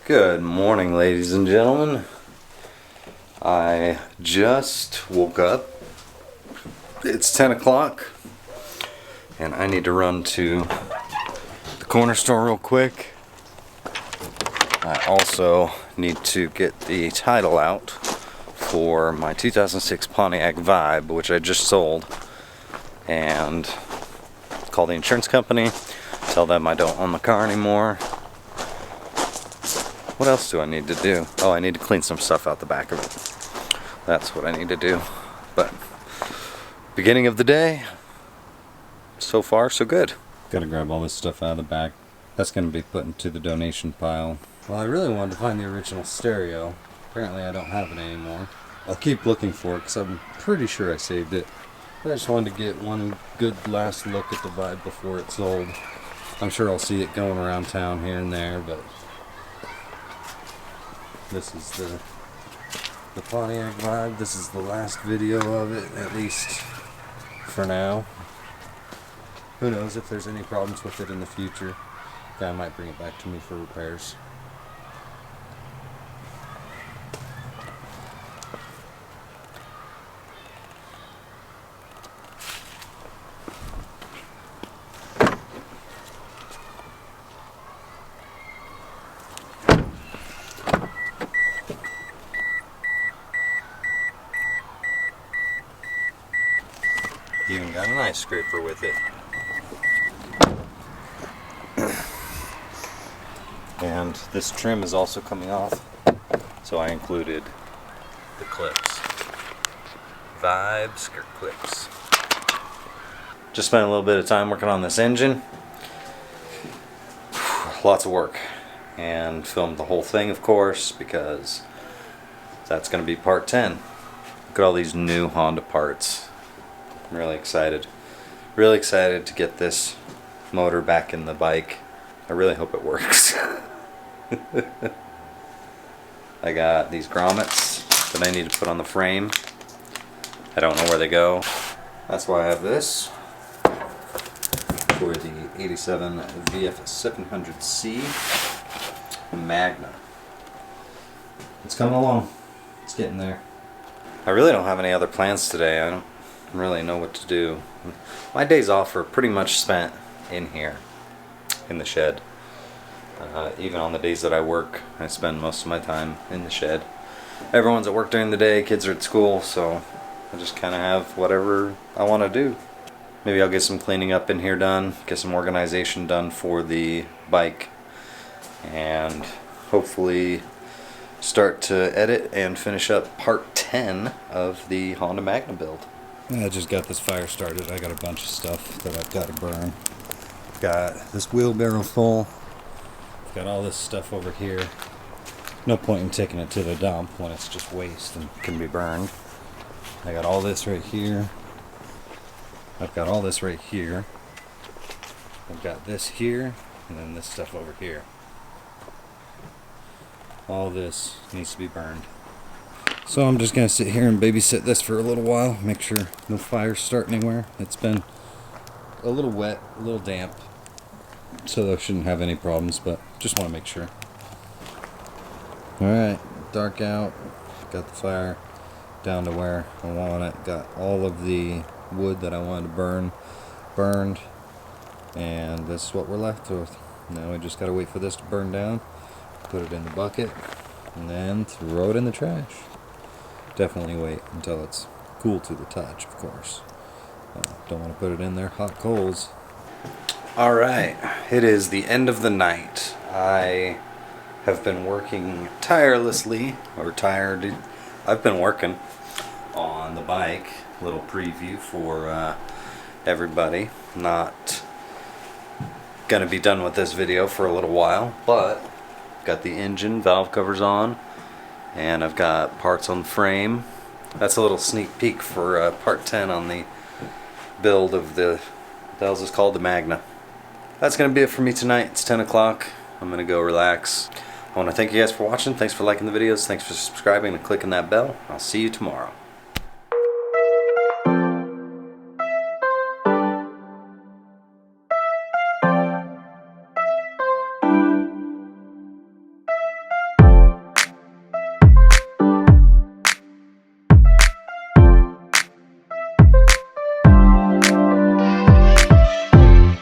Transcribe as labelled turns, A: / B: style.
A: Good morning, ladies and gentlemen. I just woke up. It's 10 o'clock and I need to run to the corner store real quick. I also need to get the title out for my 2006 Pontiac Vibe, which I just sold, and call the insurance company, tell them I don't own the car anymore. What else do I need to do? Oh, I need to clean some stuff out the back of it. That's what I need to do. But beginning of the day, so far so good. Gotta grab all this stuff out of the back. That's gonna be put into the donation pile. Well, I really wanted to find the original stereo. Apparently I don't have it anymore. I'll keep looking for it because I'm pretty sure I saved it. But I just wanted to get one good last look at the Vibe before it's sold. I'm sure I'll see it going around town here and there, but this is the Pontiac Vibe. This is the last video of it, at least for now. Who knows if there's any problems with it in the future. Guy might bring it back to me for repairs. Even got an ice scraper with it. And this trim is also coming off, so I included the clips. Vibe skirt clips. Just spent a little bit of time working on this engine. Lots of work. And filmed the whole thing, of course, because that's going to be part 10. Look at all these new Honda parts. I'm really excited. Really excited to get this motor back in the bike. I really hope it works. I got these grommets that I need to put on the frame. I don't know where they go. That's why I have this for the 87 VF700C Magna. It's coming along. It's getting there. I really don't have any other plans today. I don't really know what to do. My days off are pretty much spent in here, in the shed. Even on the days that I work, I spend most of my time in the shed. Everyone's at work during the day, kids are at school, so I just kind of have whatever I want to do. Maybe I'll get some cleaning up in here done, get some organization done for the bike, and hopefully start to edit and finish up part 10 of the Honda Magna build. I just got this fire started. I got a bunch of stuff that I've got to burn. Got this wheelbarrow full. I've got all this stuff over here. No point in taking it to the dump when it's just waste and can be burned. I got all this right here. I've got all this right here. I've got this here, and then this stuff over here. All this needs to be burned. So I'm just going to sit here and babysit this for a little while, make sure no fires start anywhere. It's been a little wet, a little damp, so I shouldn't have any problems, but just want to make sure. Alright, dark out, got the fire down to where I want it, got all of the wood that I wanted to burn burned, and this is what we're left with. Now we just got to wait for this to burn down, put it in the bucket, and then throw it in the trash. Definitely wait until it's cool to the touch, of course. Don't want to put it in there hot coals. Alright, it is the end of the night. I have been working tirelessly, or tired. I've been working on the bike. Little preview for everybody. Not gonna be done with this video for a little while, but got the engine valve covers on, and I've got parts on the frame. That's a little sneak peek for part 10 on the build of the, what the hell is this called, the Magna. That's going to be it for me tonight. It's 10 o'clock. I'm going to go relax. I want to thank you guys for watching. Thanks for liking the videos. Thanks for subscribing and clicking that bell. I'll see you tomorrow.